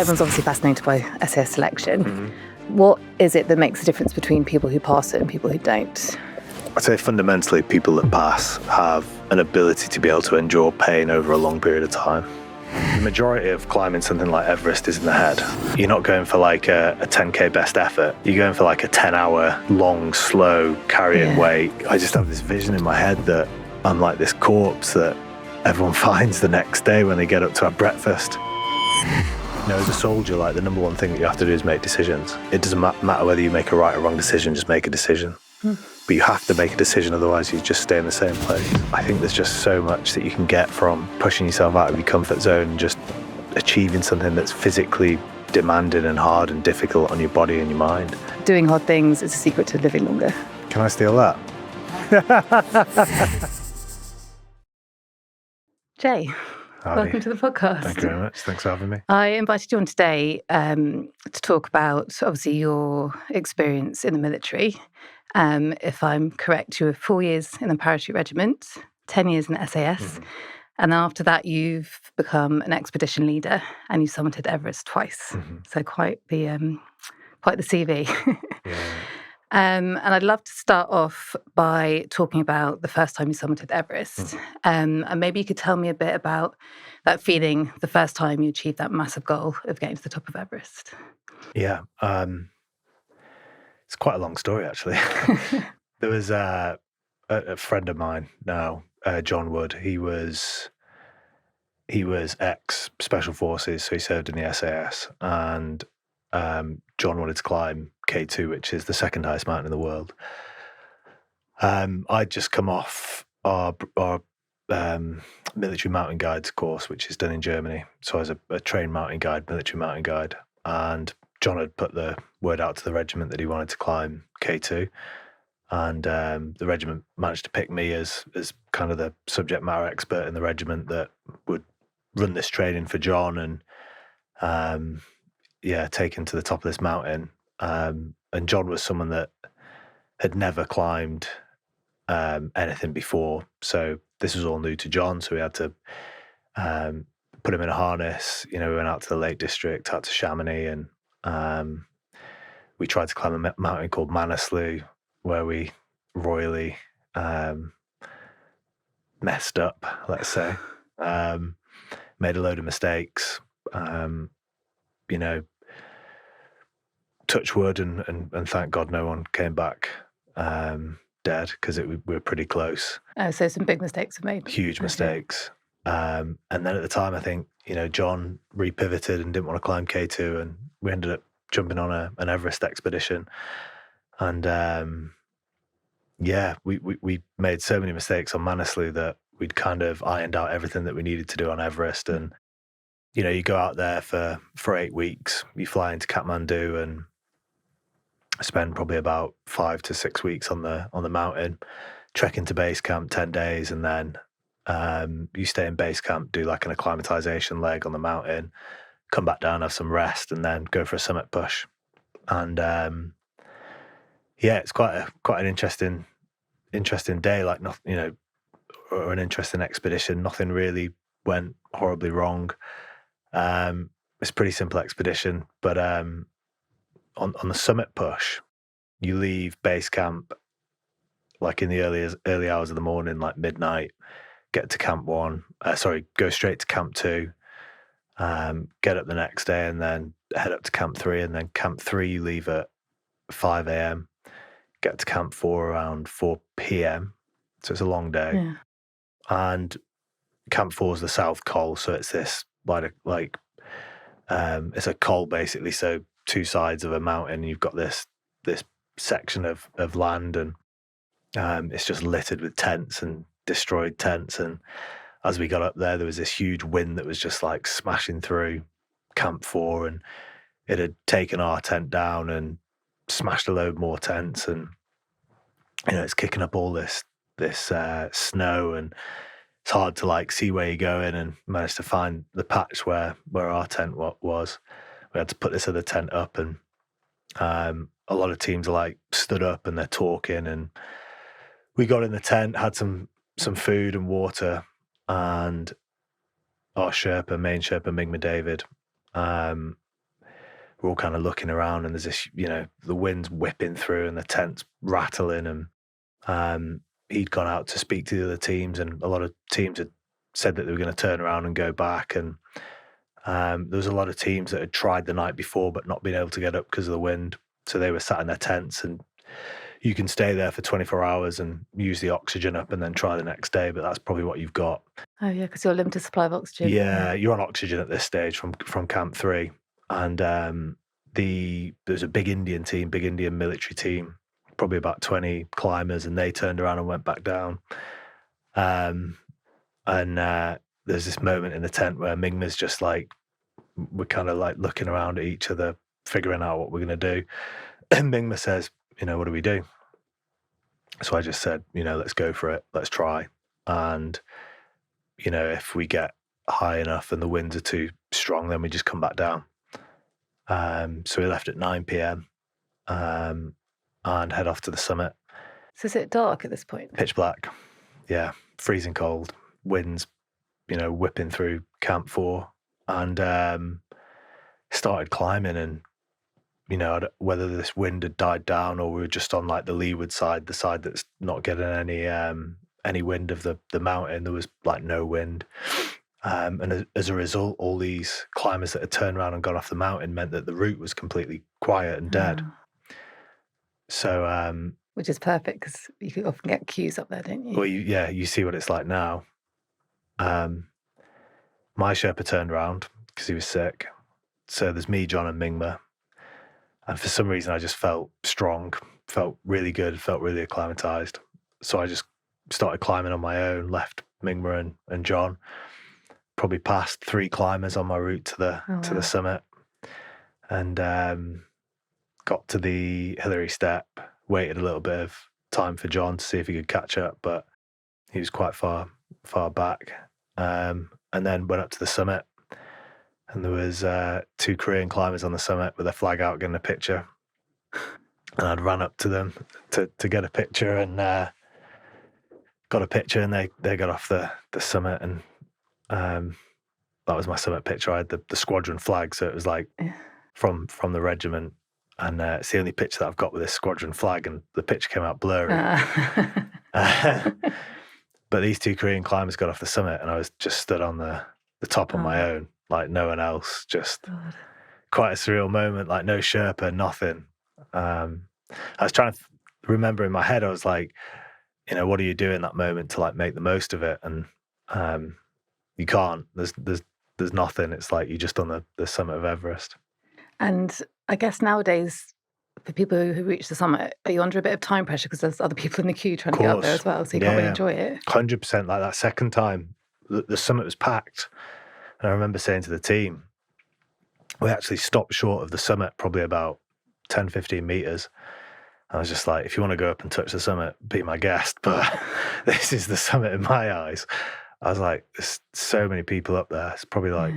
Everyone's obviously fascinated by SAS selection. What is it that makes the difference between people who pass it and people who don't? I'd say fundamentally people that pass have an ability to be able to endure pain over a long period of time. The majority of climbing something like Everest is in the head. You're not going for like a 10K best effort. You're going for like a 10-hour long, slow carrying weight. I just have this vision in my head that I'm like this corpse that everyone finds the next day when they get up to have breakfast. You know, as a soldier, like the number one thing that you have to do is make decisions. It doesn't matter whether you make a right or wrong decision, just make a decision. But you have to make a decision, otherwise you just stay in the same place. I think there's just so much that you can get from pushing yourself out of your comfort zone and just achieving something that's physically demanding and hard and difficult on your body and your mind. Doing hard things is a secret to living longer. Can I steal that? Jay, Howdy. welcome to the podcast. Thank you very much. Thanks for having me. I invited you on today to talk about, obviously, your experience in the military. If I'm correct, you were 4 years in the parachute regiment, 10 years in the SAS. And then after that, you've become an expedition leader and you summited Everest twice. So quite the CV. And I'd love to start off by talking about the first time you summited Everest. And maybe you could tell me a bit about that feeling the first time you achieved that massive goal of getting to the top of Everest. Yeah. It's quite a long story, actually. There was a friend of mine now, John Wood. He was ex-Special Forces, so he served in the SAS. And John wanted to climb K2, which is the second highest mountain in the world. I'd just come off our military mountain guides course, which is done in Germany. So I was a trained mountain guide, military mountain guide. And John had put the word out to the regiment that he wanted to climb K2. And the regiment managed to pick me as kind of the subject matter expert in the regiment that would run this training for John and take him to the top of this mountain. And John was someone that had never climbed anything before. So this was all new to John. So we had to put him in a harness. You know, we went out to the Lake District, out to Chamonix, and we tried to climb a mountain called Manaslu, where we royally messed up, let's say. Made a load of mistakes. You know, touch wood and thank God no one came back dead, because we were pretty close. So some big mistakes were made. Huge mistakes. And then at the time, I think, you know, John repivoted and didn't want to climb K2, and we ended up jumping on an Everest expedition. And we made so many mistakes on Manaslu that we'd kind of ironed out everything that we needed to do on Everest. And, you know, you go out there for 8 weeks, you fly into Kathmandu and spend probably about 5 to 6 weeks on the mountain, trek into base camp 10 days, and then you stay in base camp, do like an acclimatization leg on the mountain, come back down, have some rest, and then go for a summit push. And it's quite an interesting day, like nothing, you know, or an interesting expedition. Nothing really went horribly wrong. It's a pretty simple expedition, but on the summit push, you leave base camp like in the early hours of the morning, like midnight, get to camp 1, go straight to camp 2, get up the next day and then head up to camp 3, and then camp 3 you leave at 5 a.m, get to camp 4 around 4 p.m, so it's a long day. Yeah. And camp 4 is the South Col, so it's this it's a col basically, so 2 sides of a mountain, you've got this section of land, and it's just littered with tents and destroyed tents. And as we got up there was this huge wind that was just like smashing through camp 4, and it had taken our tent down and smashed a load more tents, and you know, it's kicking up all this snow, and it's hard to like see where you're going, and managed to find the patch where our tent was. We had to put this other tent up, and a lot of teams are like stood up and they're talking, and we got in the tent, had some food and water, and our main Sherpa, Mingma David, we're all kind of looking around, and there's this, the wind's whipping through and the tent's rattling, and he'd gone out to speak to the other teams, and a lot of teams had said that they were going to turn around and go back, and there was a lot of teams that had tried the night before but not been able to get up because of the wind, so they were sat in their tents, and you can stay there for 24 hours and use the oxygen up and then try the next day, but that's probably what you've got. Oh yeah, because you're limited supply of oxygen. Yeah, you're on oxygen at this stage from Camp 3. And there's a big Indian military team, probably about 20 climbers, and they turned around and went back down. And there's this moment in the tent where Mingma's just like, we're kind of like looking around at each other, figuring out what we're going to do. And Mingma says, what do we do? So I just said, let's go for it. Let's try. And, if we get high enough and the winds are too strong, then we just come back down. So we left at 9 p.m. And head off to the summit. So is it dark at this point? Pitch black. Yeah. Freezing cold. Winds, whipping through Camp 4. And started climbing, and whether this wind had died down or we were just on like the leeward side, the side that's not getting any wind of the mountain. There was like no wind. And as a result, all these climbers that had turned around and gone off the mountain meant that the route was completely quiet and dead. So, which is perfect, because you can often get queues up there, don't you? Well, you see what it's like now. My Sherpa turned around because he was sick. So there's me, John, and Mingma. And for some reason, I just felt strong, felt really good, felt really acclimatized. So I just started climbing on my own, left Mingma and John. Probably passed 3 climbers on my route to the summit, and got to the Hillary Step, waited a little bit of time for John to see if he could catch up, but he was quite far back. And then went up to the summit, and there was 2 Korean climbers on the summit with their flag out getting a picture. And I'd run up to them to get a picture, and got a picture, and they got off the summit, and that was my summit picture. I had the squadron flag, so it was like from the regiment, and it's the only picture that I've got with this squadron flag, and the picture came out blurry. But these 2 Korean climbers got off the summit, and I was just stood on the top on my own, like no one else. Just quite a surreal moment, like no Sherpa, nothing. I was trying to remember in my head, I was like, what do you do in that moment to like make the most of it? And you can't. There's nothing. It's like you're just on the summit of Everest. And I guess nowadays, for people who reach the summit, are you under a bit of time pressure because there's other people in the queue trying to get up there as well, so you can't really enjoy it? 100%. Like that second time, the summit was packed. And I remember saying to the team, we actually stopped short of the summit, probably about 10, 15 meters. I was just like, if you want to go up and touch the summit, be my guest. But this is the summit in my eyes. I was like, there's so many people up there. It's probably like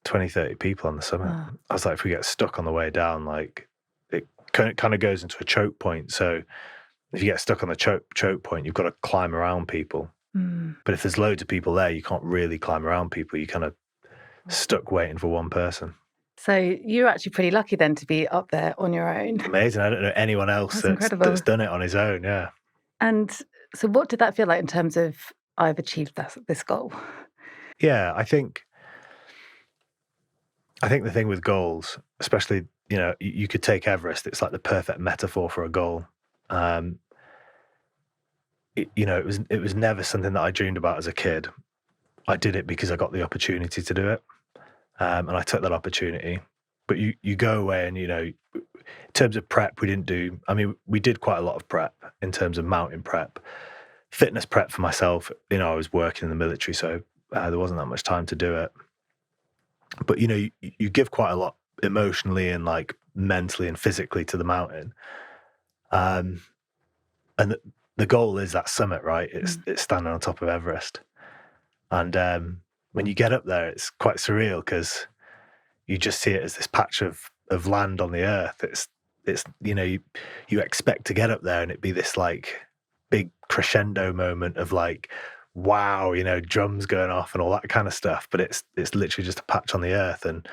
20, 30 people on the summit. I was like, if we get stuck on the way down, like it kind of goes into a choke point. So if you get stuck on the choke point, you've got to climb around people. But if there's loads of people there, you can't really climb around people. You're kind of stuck waiting for one person. So you're actually pretty lucky then to be up there on your own. Amazing. I don't know anyone else that's done it on his own, yeah. And so what did that feel like in terms of, I've achieved this goal? Yeah, I think the thing with goals, especially, you could take Everest, it's like the perfect metaphor for a goal. It was never something that I dreamed about as a kid. I did it because I got the opportunity to do it. And I took that opportunity. But you go away and, in terms of prep, we did quite a lot of prep in terms of mountain prep. Fitness prep for myself, I was working in the military, so there wasn't that much time to do it. But, you give quite a lot emotionally and like mentally and physically to the mountain. And the goal is that summit, right? It's standing on top of Everest. And when you get up there, it's quite surreal because you just see it as this patch of land on the earth. It's you expect to get up there and it be this like big crescendo moment of like, wow, drums going off and all that kind of stuff. But it's literally just a patch on the earth. And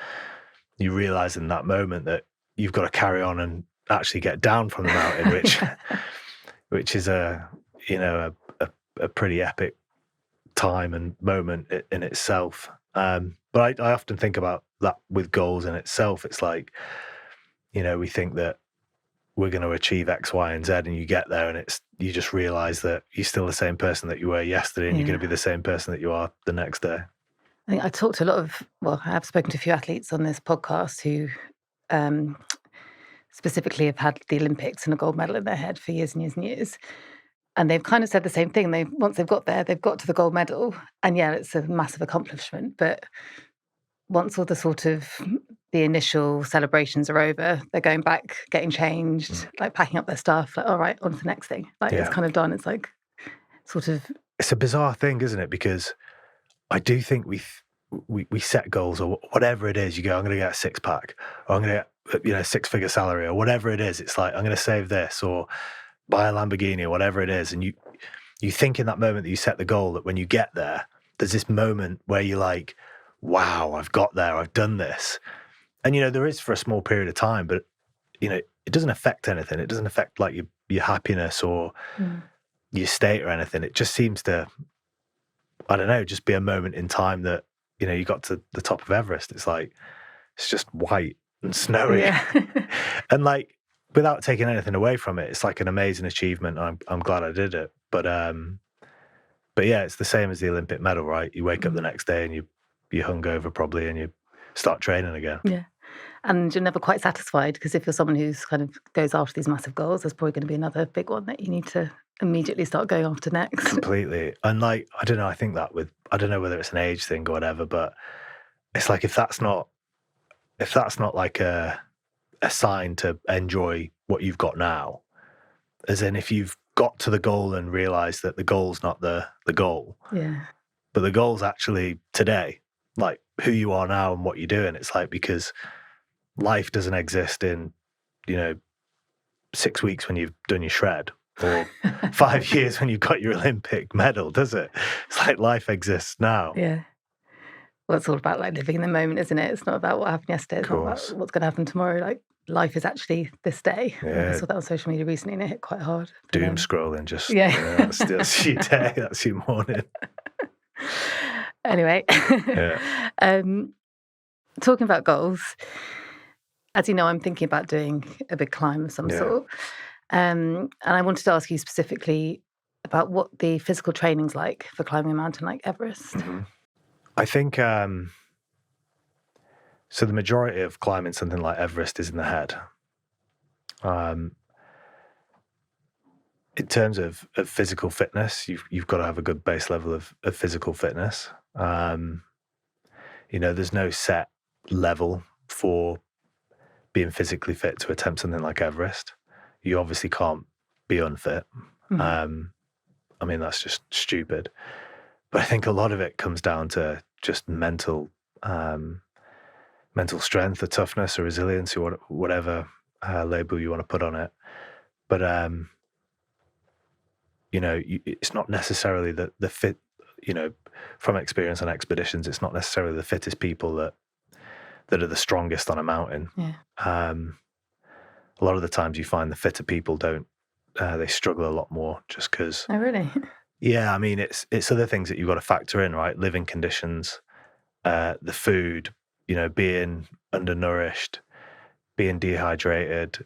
you realize in that moment that you've got to carry on and actually get down from the mountain, which is a pretty epic time and moment in itself. But I often think about that with goals in itself. It's like, we think that we're going to achieve X, Y, and Z, and you get there, and you just realize that you're still the same person that you were yesterday, and you're going to be the same person that you are the next day. I think I talked to I have spoken to a few athletes on this podcast who specifically have had the Olympics and a gold medal in their head for years and years and years. And they've kind of said the same thing. Once they've got there, they've got to the gold medal, and yeah, it's a massive accomplishment. But once all the initial celebrations are over, they're going back, getting changed, like packing up their stuff, like, all right, on to the next thing. Like it's kind of done. It's like it's a bizarre thing, isn't it? Because I do think we set goals, or whatever it is. You go, I'm going to get a 6-pack, or I'm going to get, 6-figure salary, or whatever it is. It's like, I'm going to save this, or buy a Lamborghini, or whatever it is. And you think in that moment that you set the goal, that when you get there, there's this moment where you're like, wow, I've got there, I've done this. And, there is for a small period of time, but, it doesn't affect anything. It doesn't affect like your happiness or your state or anything. It just seems to, I don't know, just be a moment in time that, you got to the top of Everest. It's like, it's just white and snowy. Yeah. And like, without taking anything away from it, it's like an amazing achievement. I'm glad I did it. But yeah, it's the same as the Olympic medal, right? You wake up the next day and you're hungover probably, and you start training again. Yeah. And you're never quite satisfied, because if you're someone who's kind of goes after these massive goals, there's probably going to be another big one that you need to immediately start going after next. Completely. And like, I don't know, I think that I don't know whether it's an age thing or whatever, but it's like, if that's not like a sign to enjoy what you've got now, as in if you've got to the goal and realized that the goal's not the goal, but the goal's actually today, like who you are now and what you're doing. It's like, because life doesn't exist in 6 weeks when you've done your shred, or 5 years when you've got your Olympic medal, does it? It's like life exists now. Yeah. Well, it's all about like living in the moment, isn't it? It's not about what happened yesterday. It's not about what's going to happen tomorrow. Like, life is actually this day. Yeah. I saw that on social media recently, and it hit quite hard. Doom scrolling, just that's your day, that's your morning. Anyway, talking about goals, as you know, I'm thinking about doing a big climb of some sort. And I wanted to ask you specifically about what the physical training's like for climbing a mountain like Everest. Mm-hmm. I think, so the majority of climbing something like Everest is in the head. In terms of physical fitness, you've got to have a good base level of physical fitness. There's no set level for being physically fit to attempt something like Everest. You obviously can't be unfit. Mm-hmm. That's just stupid. But I think a lot of it comes down to just mental strength, or toughness, or resilience, or whatever label you want to put on it. But it's not necessarily the fit. From experience on expeditions, it's not necessarily the fittest people that are the strongest on a mountain. Yeah. A lot of the times you find the fitter people they struggle a lot more, just because. Oh, really? Yeah, it's other things that you've got to factor in, right? Living conditions, the food, being undernourished, being dehydrated,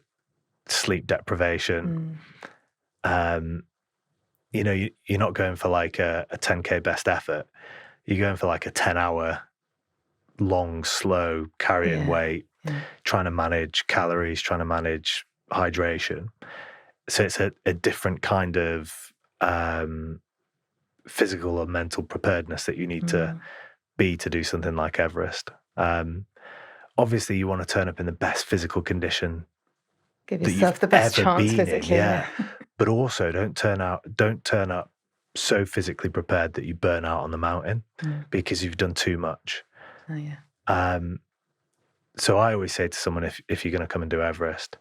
sleep deprivation. You're not going for like a 10K best effort. You're going for like a 10-hour long, slow carrying weight, trying to manage calories, trying to manage hydration. So it's a different kind of physical or mental preparedness that you need to be to do something like Everest. Obviously, you want to turn up in the best physical condition. Give yourself the best chance physically. But also, don't turn up so physically prepared that you burn out on the mountain because you've done too much. Oh yeah. So I always say to someone, if you're going to come and do Everest,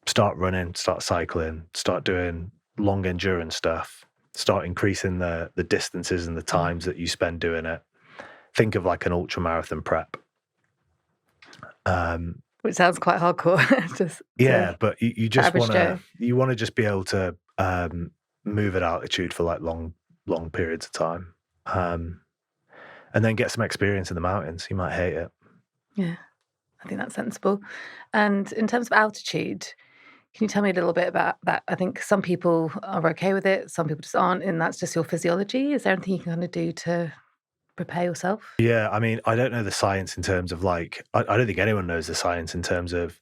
start running, start cycling, start doing long endurance stuff, start increasing the distances and the times that you spend doing it. Think of like an ultramarathon prep. Which sounds quite hardcore. But you just average Joe. want to just be able to move at altitude for like long periods of time, and then get some experience in the mountains. You might hate it. Yeah, I think that's sensible. And in terms of altitude, can you tell me a little bit about that? I think some people are okay with it, some people just aren't, and that's just your physiology. Is there anything you can kind of do to prepare yourself? Yeah, I mean, I don't know the science in terms of like, I don't think anyone knows the science in terms of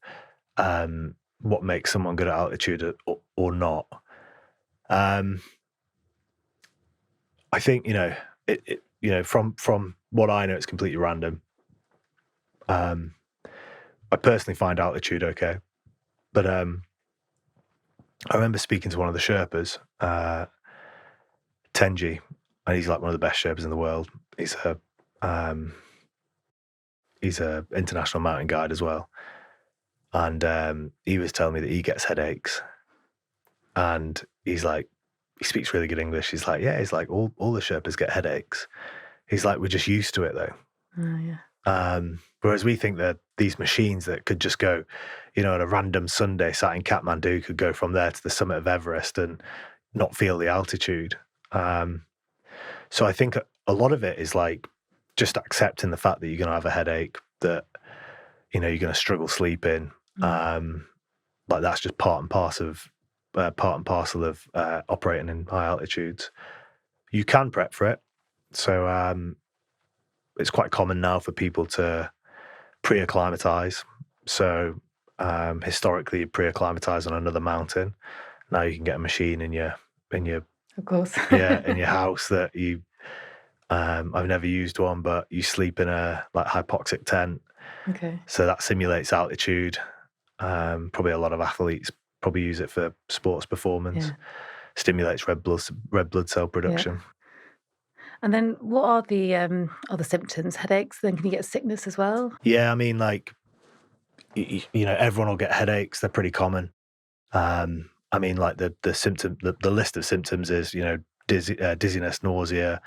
what makes someone good at altitude or not. I think, from what I know, it's completely random. I personally find altitude okay, but I remember speaking to one of the Sherpas, Tenji, and he's like one of the best Sherpas in the world. He's a international mountain guide as well, and he was telling me that he gets headaches, and he speaks really good English. He's like, yeah, he's like all the Sherpas get headaches. He's like, we're just used to it though. Oh, yeah. Whereas we think that these machines that could just go, on a random Sunday sat in Kathmandu could go from there to the summit of Everest and not feel the altitude. So I think a lot of it is like just accepting the fact that you're going to have a headache, that, you're going to struggle sleeping. Like that's just part and parcel of operating in high altitudes. You can prep for it. So it's quite common now for people to pre-acclimatize. So historically, you pre-acclimatize on another mountain. Now you can get a machine in your Of course. in your house that you. I've never used one, but you sleep in a like hypoxic tent. Okay. So that simulates altitude. Probably a lot of athletes probably use it for sports performance. Yeah. Stimulates red blood cell production. Yeah. And then what are the symptoms? Headaches? Then can you get sickness as well? Yeah, I mean, like, everyone will get headaches. They're pretty common. I mean, like the symptom, the list of symptoms is, dizziness, nausea,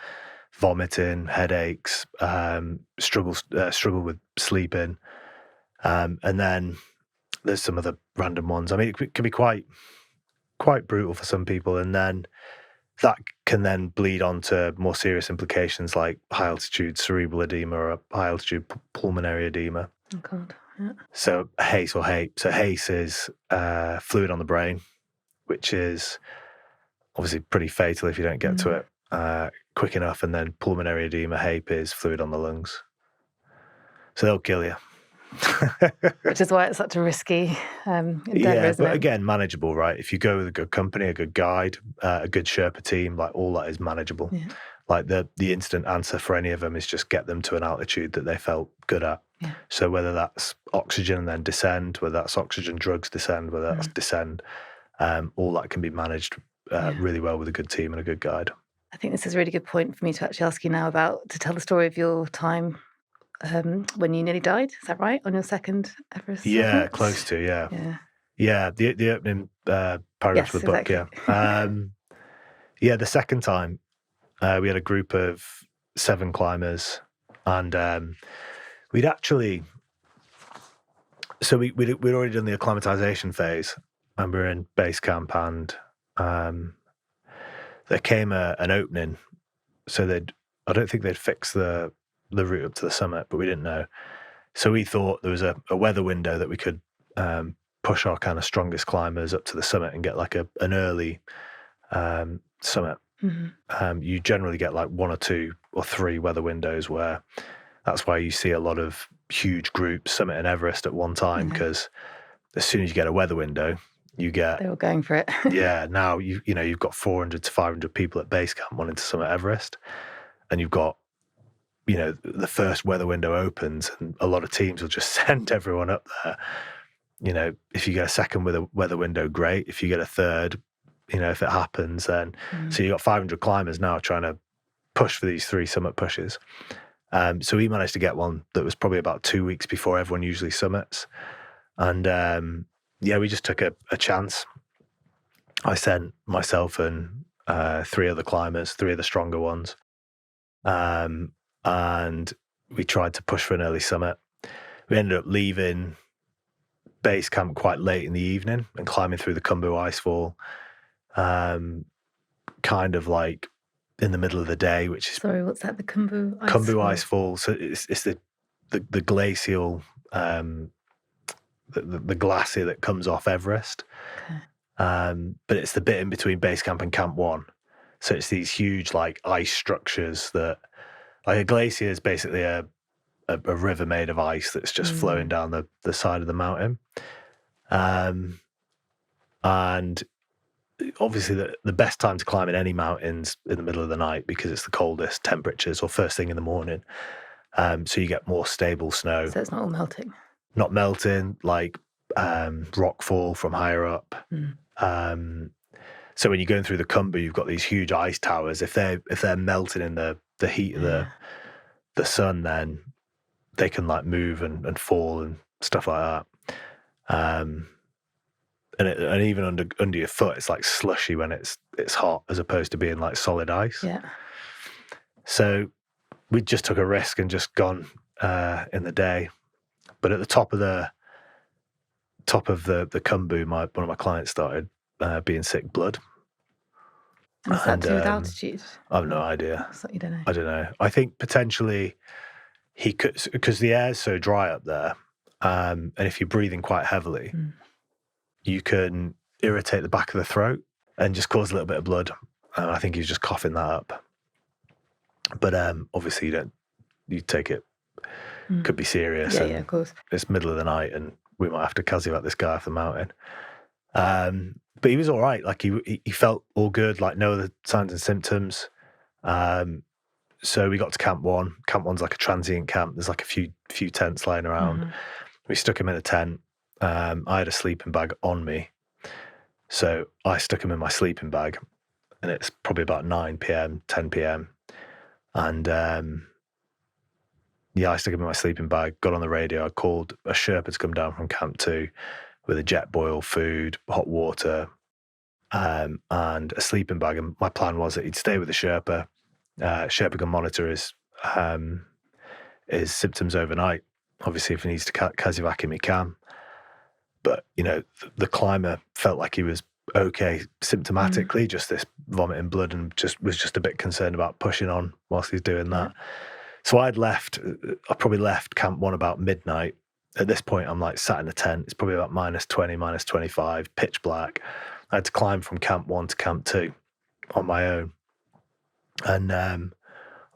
vomiting, headaches, struggle with sleeping, and then there's some other random ones. I mean, it can be quite brutal for some people, and then that can then bleed on to more serious implications like high altitude cerebral edema or high altitude pulmonary edema. Oh God. Yeah. So HACE or HAPE. So HACE is fluid on the brain, which is obviously pretty fatal if you don't get to it quick enough. And then pulmonary edema, HAPE, is fluid on the lungs. So they'll kill you. Which is why it's such a risky endeavour, yeah, isn't but it? again, manageable, right? If you go with a good company, a good guide, a good Sherpa team, like all that is manageable. Yeah. Like the instant answer for any of them is just get them to an altitude that they felt good at. Yeah. So whether that's oxygen and then descend, whether that's oxygen drugs descend, whether that's descend, all that can be managed really well with a good team and a good guide. I think this is a really good point for me to actually ask you now to tell the story of your time when you nearly died. Is that right? On your second Everest? Yeah, summit? close to, yeah. Yeah. Yeah, the opening paragraph of the book, exactly. Yeah, the second time, we had a group of 7 climbers, and we'd actually... So we'd already done the acclimatization phase, and we were in base camp, and there came an opening. So I don't think they'd fixed the route up to the summit, but we didn't know. So we thought there was a weather window that we could push our kind of strongest climbers up to the summit and get like an early summit. Mm-hmm. You generally get like 1 or 2 or 3 weather windows where that's why you see a lot of huge groups summiting Everest at one time, because as soon as you get a weather window, you get... They were going for it. Yeah, now you've got 400 to 500 people at base camp wanting to summit Everest, and you've got, the first weather window opens and a lot of teams will just send everyone up there. If you get a second weather window, great. If you get a third, if it happens, then... So you've got 500 climbers now trying to push for these 3 summit pushes. So we managed to get one that was probably about 2 weeks before everyone usually summits. And we just took a chance. I sent myself and 3 other climbers, 3 of the stronger ones. And we tried to push for an early summit. we ended up leaving base camp quite late in the evening and climbing through the Khumbu icefall, kind of like in the middle of the day, which is... Sorry, what's that? The Khumbu icefall? Khumbu icefall. So it's the glacial, the glacier that comes off Everest. Okay. But it's the bit in between base camp and Camp 1. So it's these huge like ice structures that, like a glacier is basically a river made of ice that's just flowing down the side of the mountain. And obviously the best time to climb in any mountains in the middle of the night, because it's the coldest temperatures, or first thing in the morning. So you get more stable snow. So it's not all melting? Not melting, like rockfall from higher up. So when you're going through the Khumbu, you've got these huge ice towers. If they're melting in the heat of the sun, then they can like move and fall and stuff like that. And even under your foot, it's like slushy when it's hot, as opposed to being like solid ice. Yeah. So we just took a risk and just gone in the day. But at the top of the Khumbu, one of my clients started being sick blood. And is that to do with altitude? I have no idea. You don't know. I don't know. I think potentially he could, because the air's so dry up there, and if you're breathing quite heavily, you can irritate the back of the throat and just cause a little bit of blood. And I think he was just coughing that up. But obviously you take it, could be serious. Yeah, of course. It's middle of the night and we might have to casevac this guy off the mountain. But he was all right. Like he felt all good, like no other signs and symptoms. So we got to Camp 1. Camp 1's like a transient camp. There's like a few tents lying around. We stuck him in a tent. I had a sleeping bag on me. So I stuck him in my sleeping bag, and it's probably about 9 p.m, 10 p.m. And I stuck him in my sleeping bag, got on the radio. I called a Sherpa to come down from Camp 2 with a jet boil, food, hot water, and a sleeping bag. And my plan was that he'd stay with the Sherpa. Sherpa can monitor his symptoms overnight. Obviously, if he needs to casevac him, he can. But, the climber felt like he was okay symptomatically, just this vomiting blood, and was just a bit concerned about pushing on whilst he's doing that. So I probably left Camp 1 about midnight. At this point, I'm like sat in a tent. It's probably about -20, -25, pitch black. I had to climb from Camp 1 to Camp 2 on my own. And I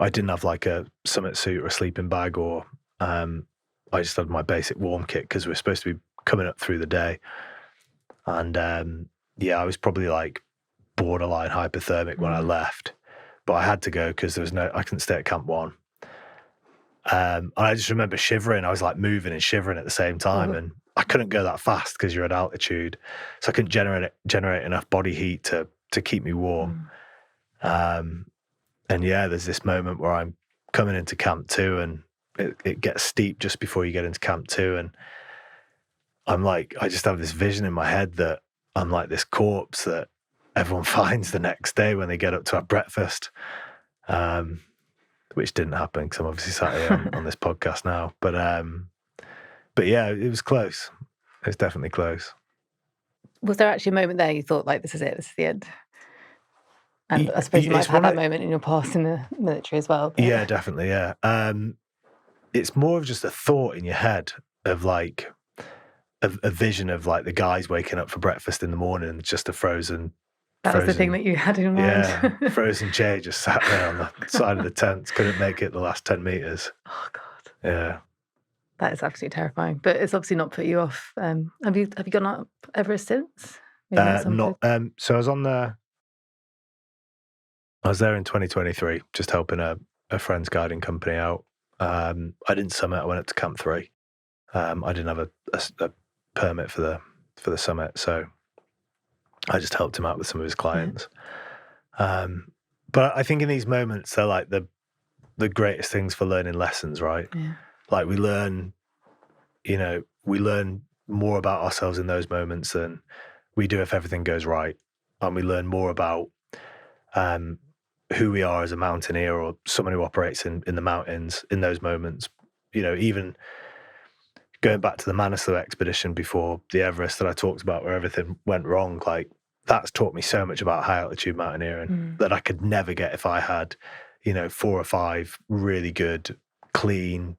didn't have like a summit suit or a sleeping bag, or I just had my basic warm kit because we were supposed to be coming up through the day. And I was probably like borderline hypothermic when I left, but I had to go because I couldn't stay at Camp 1. And I just remember shivering. I was like moving and shivering at the same time, and I couldn't go that fast because you're at altitude, so I couldn't generate enough body heat to keep me warm. And there's this moment where I'm coming into Camp 2, and it gets steep just before you get into Camp 2, and I'm like, I just have this vision in my head that I'm like this corpse that everyone finds the next day when they get up to have breakfast, which didn't happen because I'm obviously sat here on this podcast now. But yeah, it was close. It was definitely close. Was there actually a moment there you thought, like, this is it, this is the end? And I suppose you might have had that moment in your past in the military as well. But... Yeah, definitely, yeah. It's more of just a thought in your head of like a vision of like the guys waking up for breakfast in the morning and just a frozen... That was the thing that you had in mind. Yeah, frozen Jay just sat there on the side of the tent, couldn't make it the last 10 metres. Oh, God. Yeah. That is absolutely terrifying. But it's obviously not put you off. Have you gone up Everest since? So I was there in 2023, just helping a friend's guiding company out. I didn't summit. I went up to Camp 3. I didn't have a permit for the summit, so I just helped him out with some of his clients. But I think in these moments, they're like the greatest things for learning lessons, right? Yeah. Like we learn more about ourselves in those moments than we do if everything goes right. And we learn more about who we are as a mountaineer or someone who operates in the mountains in those moments. Even going back to the Manaslu expedition before the Everest that I talked about, where everything went wrong, like that's taught me so much about high altitude mountaineering that I could never get if I had, 4 or 5 really good, clean,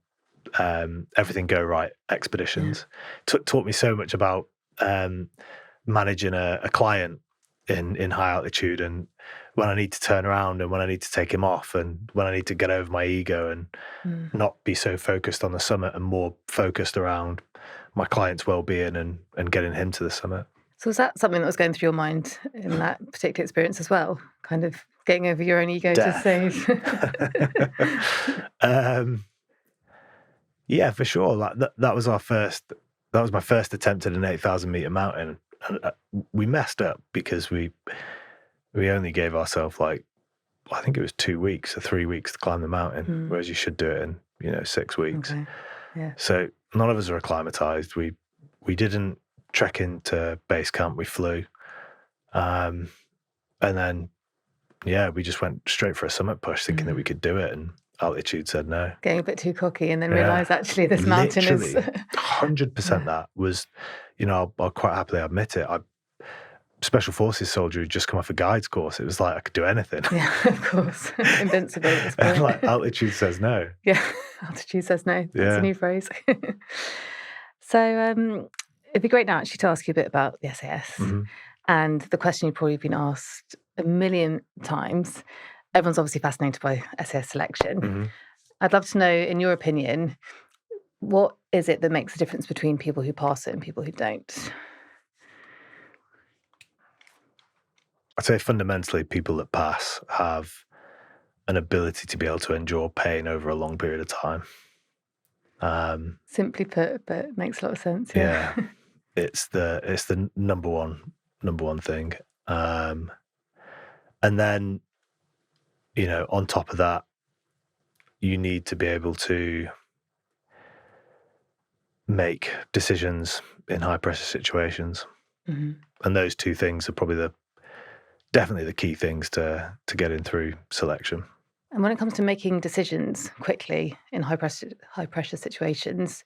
everything go right expeditions. Taught me so much about managing a client in high altitude, and when I need to turn around and when I need to take him off, and when I need to get over my ego and not be so focused on the summit and more focused around my client's well-being and getting him to the summit. So was that something that was going through your mind in that particular experience as well? Kind of getting over your own ego to save? Yeah, for sure. Like that was my first attempt at an 8,000 meter mountain. And we messed up because we only gave ourselves I think it was 2 weeks or 3 weeks to climb the mountain, whereas you should do it in 6 weeks. Okay. Yeah. So none of us are acclimatized. We didn't trek into base camp. We flew, and then we just went straight for a summit push, thinking that we could do it, and altitude said no. Getting a bit too cocky, and then realise actually this mountain is 100% that was, I'll quite happily admit it. Special forces soldier who'd just come off a guides course. It was like I could do anything. Yeah, of course. Invincible at this point. And altitude says no. Yeah, altitude says no. That's a new phrase. So it'd be great now actually to ask you a bit about the SAS and the question you've probably been asked a million times. Everyone's obviously fascinated by SAS selection. I'd love to know, in your opinion, what is it that makes a difference between people who pass it and people who don't? I'd say fundamentally people that pass have an ability to be able to endure pain over a long period of time. Simply put, but it makes a lot of sense. Yeah. It's the number one thing. And then, on top of that, you need to be able to make decisions in high pressure situations. And those two things are probably definitely the key things to getting through selection. And when it comes to making decisions quickly in high pressure situations,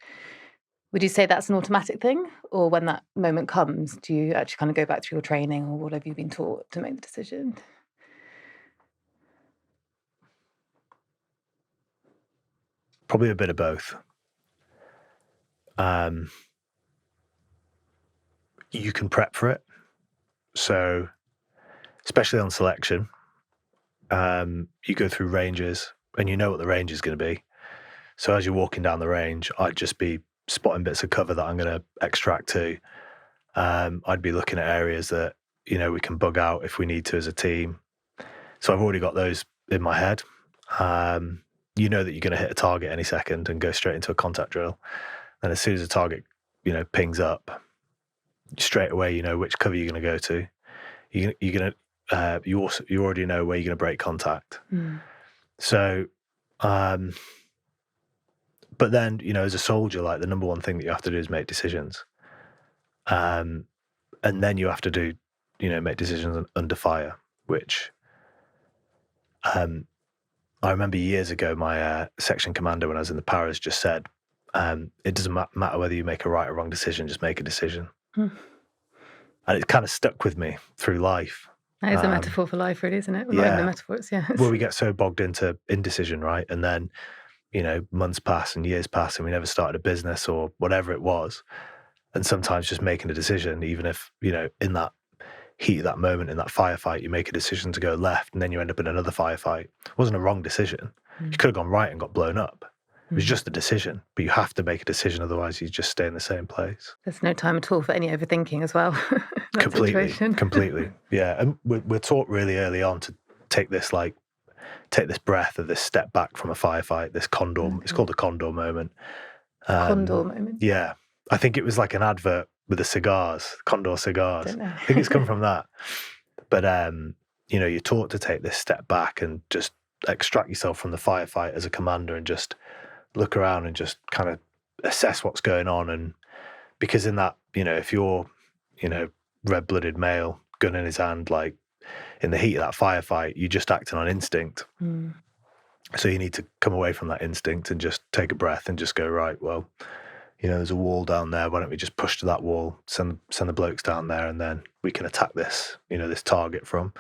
would you say that's an automatic thing? Or when that moment comes, do you actually kind of go back to your training or whatever you've been taught to make the decision? Probably a bit of both. You can prep for it. So, especially on selection, you go through ranges and you know what the range is going to be. So as you're walking down the range, I'd just be spotting bits of cover that I'm going to extract to. I'd be looking at areas that, we can bug out if we need to as a team. So I've already got those in my head. You know that you're going to hit a target any second and go straight into a contact drill. And as soon as the target, pings up, straight away you know which cover you're going to go to. You're going to you already know where you're going to break contact. So, but then as a soldier, like the number one thing that you have to do is make decisions, and then you have to do make decisions under fire. Which I remember years ago, my section commander when I was in the paras just said, "It doesn't matter whether you make a right or wrong decision; just make a decision." And it kind of stuck with me through life. That is a metaphor for life, really, isn't it? Well, not even a metaphor, it's Well, we get so bogged into indecision, right? And then, months pass and years pass and we never started a business or whatever it was. And sometimes just making a decision, even if, in that heat of that moment, in that firefight, you make a decision to go left and then you end up in another firefight. It wasn't a wrong decision. You could have gone right and got blown up. It was just a decision, but you have to make a decision, otherwise you just stay in the same place. There's no time at all for any overthinking as well. Completely. Yeah, and we're taught really early on to take this breath, or this step back from a firefight, this condor, it's called a condor moment. Condor moment? Yeah. I think it was like an advert with the cigars, Condor cigars. I think it's come from that. But, you're taught to take this step back and just extract yourself from the firefight as a commander and just look around and just kind of assess what's going on. And because in that, if you're, red-blooded male, gun in his hand, like in the heat of that firefight, you're just acting on instinct. So you need to come away from that instinct and just take a breath and just go, right, well, there's a wall down there. Why don't we just push to that wall, send the blokes down there, and then we can attack this, this target from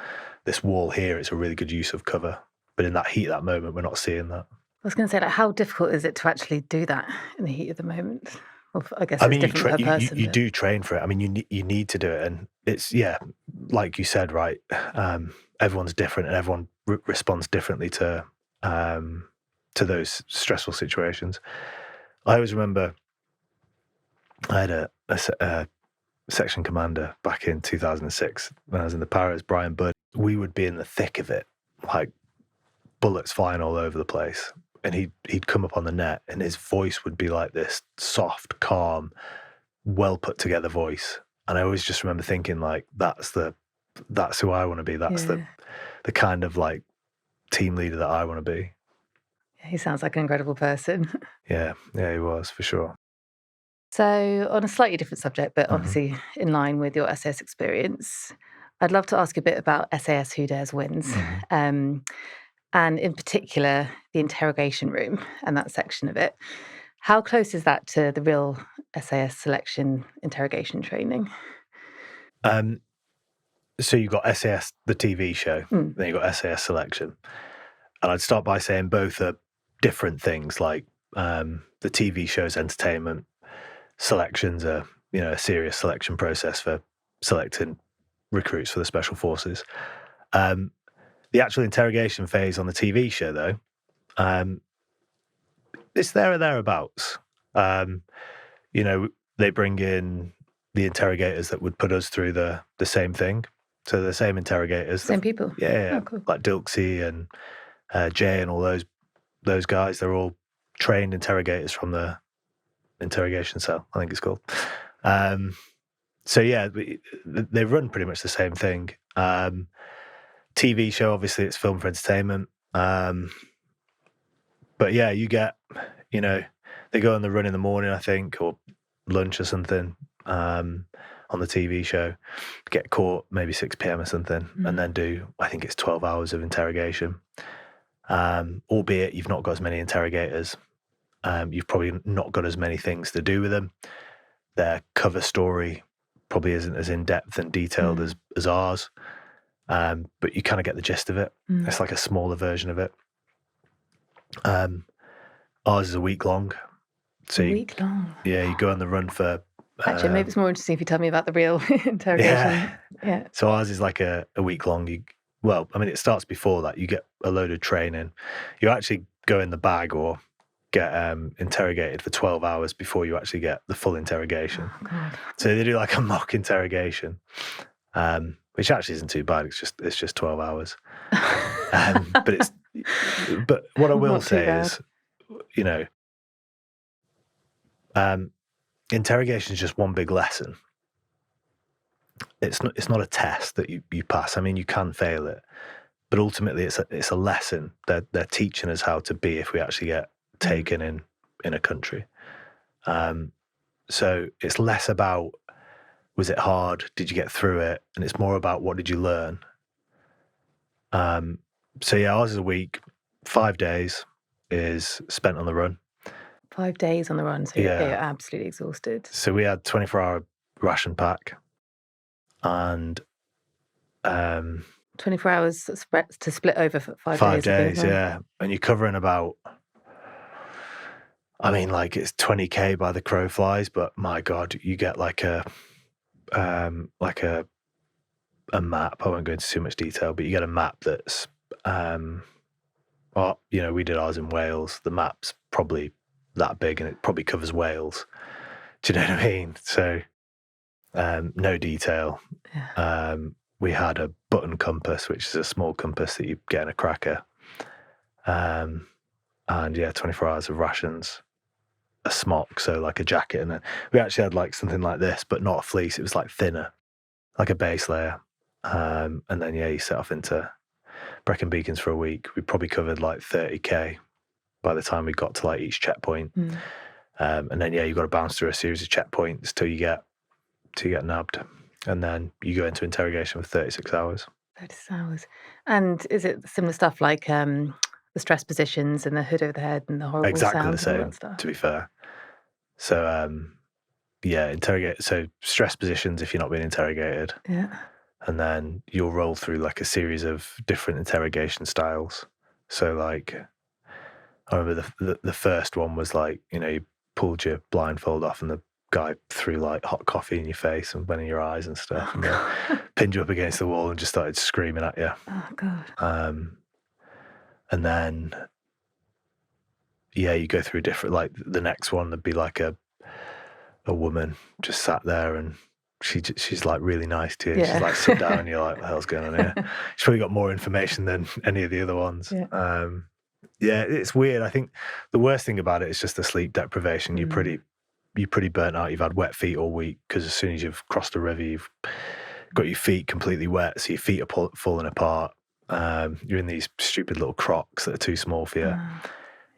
this wall here. It's a really good use of cover. But in that heat, that moment, we're not seeing that. I was going to say, how difficult is it to actually do that in the heat of the moment? Well, I guess it's different per person. You do train for it. I mean, you need to do it, and it's like you said, right? Everyone's different, and everyone responds differently to those stressful situations. I always remember I had a section commander back in 2006 when I was in the Paras, Brian Budd. We would be in the thick of it, like bullets flying all over the place. And he'd come up on the net, and his voice would be like this soft, calm, well put together voice. And I always just remember thinking, like, that's who I want to be. That's the kind of like team leader that I want to be. He sounds like an incredible person. Yeah, he was, for sure. So on a slightly different subject, but obviously in line with your SAS experience, I'd love to ask you a bit about SAS Who Dares Wins. And in particular, the interrogation room and that section of it. How close is that to the real SAS selection interrogation training? So you've got SAS, the TV show, then you've got SAS Selection. And I'd start by saying both are different things. Like the TV show's entertainment, selections are, a serious selection process for selecting recruits for the Special Forces. The actual interrogation phase on the TV show, though, it's there or thereabouts. They bring in the interrogators that would put us through the same thing. So the same interrogators. Same people? Yeah. Oh, cool. Like Dilksey and Jay and all those guys. They're all trained interrogators from the interrogation cell, I think it's called. So yeah, they run pretty much the same thing. TV show, obviously, it's filmed for entertainment. But yeah, you get, they go on the run in the morning, I think, or lunch or something on the TV show, get caught maybe 6 p.m. or something, and then do, I think it's 12 hours of interrogation. Albeit you've not got as many interrogators. You've probably not got as many things to do with them. Their cover story probably isn't as in-depth and detailed as ours. But you kind of get the gist of it. It's like a smaller version of it. Ours is a week long. So a week long? Yeah, you go on the run for... Actually, maybe it's more interesting if you tell me about the real interrogation. Yeah. So ours is like a week long. It starts before that. You get a load of training. You actually go in the bag or get interrogated for 12 hours before you actually get the full interrogation. Oh, God. So they do like a mock interrogation. Which actually isn't too bad. It's just 12 hours. But what I will say is, interrogation is just one big lesson. It's not a test that you pass. I mean, you can fail it, but ultimately it's a lesson that they're teaching us how to be if we actually get taken in a country. So it's less about, was it hard? Did you get through it? And it's more about, what did you learn? So yeah, ours is a week. 5 days is spent on the run. 5 days on the run, so you're absolutely exhausted. So we had 24-hour ration pack and 24 hours to split over for 5 days. 5 days, yeah. And you're covering about, it's 20k by the crow flies, but my God, you get like a map. I won't go into too much detail, but you get a map that's, we did ours in Wales. The map's probably that big and it probably covers Wales. Do you know what I mean? So, no detail. Yeah. We had a button compass, which is a small compass that you get in a cracker. And 24 hours of rations, a smock, so like a jacket. And then we actually had like something like this, but not a fleece. It was like thinner, like a base layer. And then, you set off into Brecon Beacons for a week. We probably covered like 30k by the time we got to like each checkpoint. And then, you've got to bounce through a series of checkpoints till you get nabbed. And then you go into interrogation for 36 hours. 36 hours. And is it similar stuff like the stress positions and the hood over the head and the horrible exactly sounds the same, and all that stuff? to be fair. So so stress positions if you're not being interrogated. Yeah. And then you'll roll through like a series of different interrogation styles. So like, I remember the first one was like, you pulled your blindfold off and the guy threw like hot coffee in your face and went in your eyes and stuff, and then pinned you up against the wall and just started screaming at you. Oh, God. And then, you go through different, like the next one, there'd be like a woman just sat there and she's like really nice to you. Yeah. She's like, sit down, and you're like, what the hell's going on here? She's probably got more information than any of the other ones. Yeah. It's weird. I think the worst thing about it is just the sleep deprivation. You're pretty burnt out. You've had wet feet all week because as soon as you've crossed a river, you've got your feet completely wet, so your feet are falling apart. You're in these stupid little Crocs that are too small for you.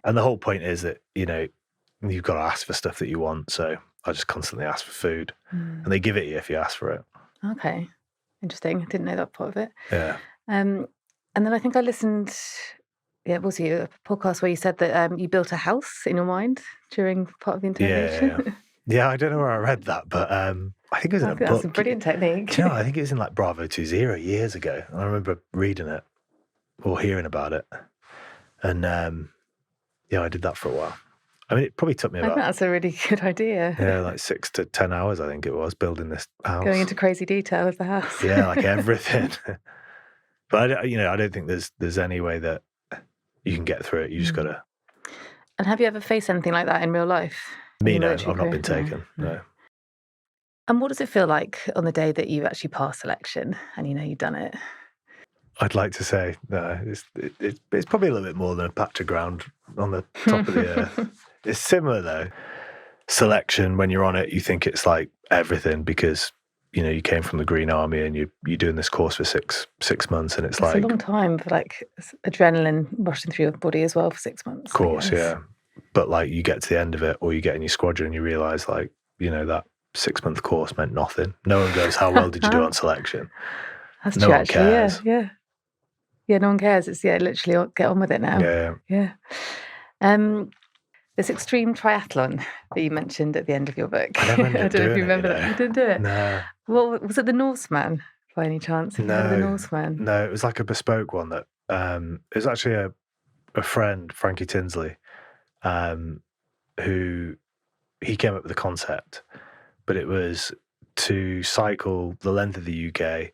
And the whole point is that, you've got to ask for stuff that you want. So I just constantly ask for food, and they give it you if you ask for it. Okay. Interesting. I didn't know that part of it. Yeah. And then I think I listened, was you a podcast where you said that you built a house in your mind during part of the interrogation? Yeah, I don't know where I read that, but I think it was in a book. That's a brilliant technique. Do you know, I think it was in like Bravo 20 years ago. I remember reading it or hearing about it. And I did that for a while. I mean, it probably took me I think that's a really good idea. Yeah, like 6 to 10 hours, I think it was, building this house. Going into crazy detail of the house. Yeah, like everything. But I don't think there's any way that you can get through it. You just got to. And have you ever faced anything like that in real life? Me, no, I've not been taken. No. And what does it feel like on the day that you actually pass selection and you've done it? I'd like to say no. It's probably a little bit more than a patch of ground on the top of the earth. It's similar though. Selection, when you're on it, you think it's like everything because you came from the Green Army and you're doing this course for six months, and it's like a long time for like adrenaline rushing through your body as well for 6 months. Of course, yeah. But like you get to the end of it, or you get in your squadron and you realise like that 6-month course meant nothing. No one goes, how well did you do on selection? That's no true, one actually. cares. Yeah, no one cares. It's literally get on with it now. Yeah. This extreme triathlon that you mentioned at the end of your book. I don't know if you remember that. You didn't do it? No. Well, was it the Norseman by any chance? No. The Norseman? No, it was like a bespoke one that it was actually a friend, Frankie Tinsley, who he came up with the concept, but it was to cycle the length of the UK,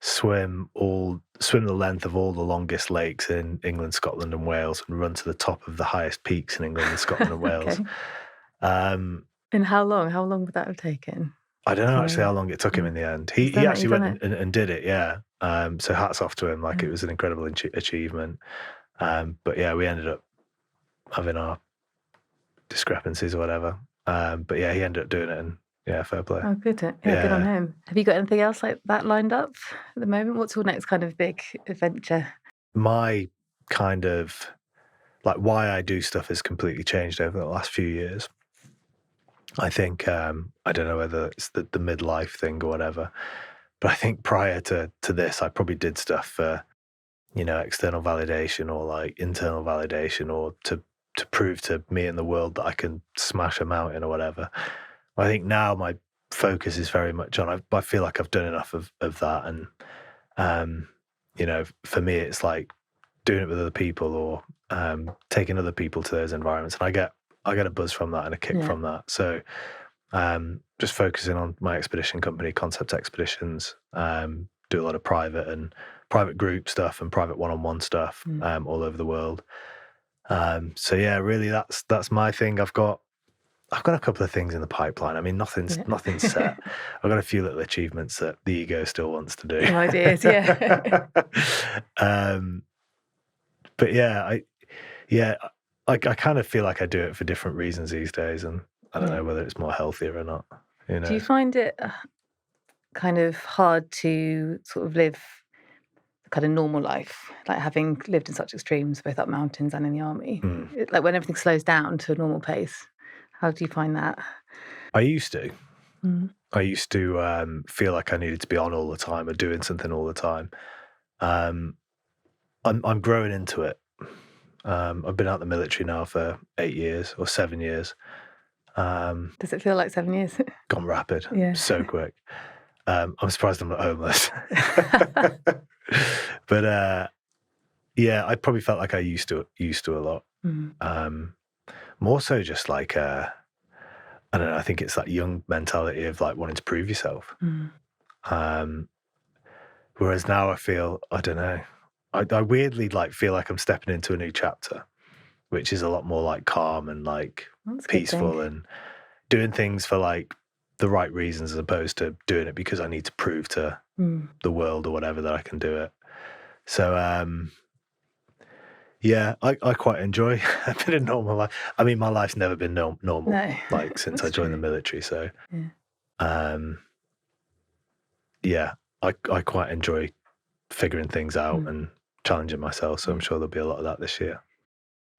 swim the length of all the longest lakes in England, Scotland and Wales, and run to the top of the highest peaks in England and Scotland and Wales. And how long? How long would that have taken? I don't know actually how long it took him in the end. He actually went and did it, yeah. So hats off to him. Like it was an incredible achievement. But yeah, we ended up having our discrepancies or whatever. But yeah, he ended up doing it, and yeah, fair play. Oh, good. Yeah, good on him. Have you got anything else like that lined up at the moment? What's your next kind of big adventure? My kind of like why I do stuff has completely changed over the last few years. I think I don't know whether it's the midlife thing or whatever, but I think prior to this, I probably did stuff for external validation or like internal validation, or to prove to me and the world that I can smash a mountain or whatever. I think now my focus is very much on, I feel like I've done enough of that. And, for me, it's like doing it with other people or taking other people to those environments. And I get a buzz from that and a kick from that. So just focusing on my expedition company, Concept Expeditions, do a lot of private group stuff and private one-on-one stuff all over the world. So yeah, really that's my thing. I've got a couple of things in the pipeline. I mean, nothing's set. I've got a few little achievements that the ego still wants to do. Ideas, yeah. But I kind of feel like I do it for different reasons these days, and I don't know whether it's more healthier or not. Do you find it kind of hard to sort of live a kind of normal life, like having lived in such extremes, both up mountains and in the army? Like when everything slows down to a normal pace, how do you find that? I used to. I used to feel like I needed to be on all the time or doing something all the time. I'm growing into it. I've been out of the military now for 8 years or 7 years. Does it feel like 7 years? Gone rapid, Yeah. so quick. I'm surprised I'm not homeless. But yeah, I probably felt like I used to a lot. More so just like I don't know, I think it's that young mentality of like wanting to prove yourself. Whereas now I feel, I don't know, I weirdly like feel like I'm stepping into a new chapter, which is a lot more like calm and like peaceful and doing things for like the right reasons, as opposed to doing it because I need to prove to the world or whatever that I can do it. So yeah, I quite enjoy a bit of normal life. I mean, my life's never been normal, like since I joined the military. So yeah, I quite enjoy figuring things out and challenging myself. So I'm sure there'll be a lot of that this year.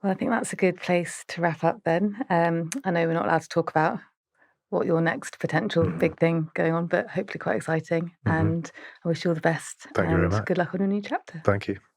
Well, I think that's a good place to wrap up then. I know we're not allowed to talk about what your next potential big thing going on, but hopefully quite exciting. And I wish you all the best. Thank you very much. Good luck on your new chapter. Thank you.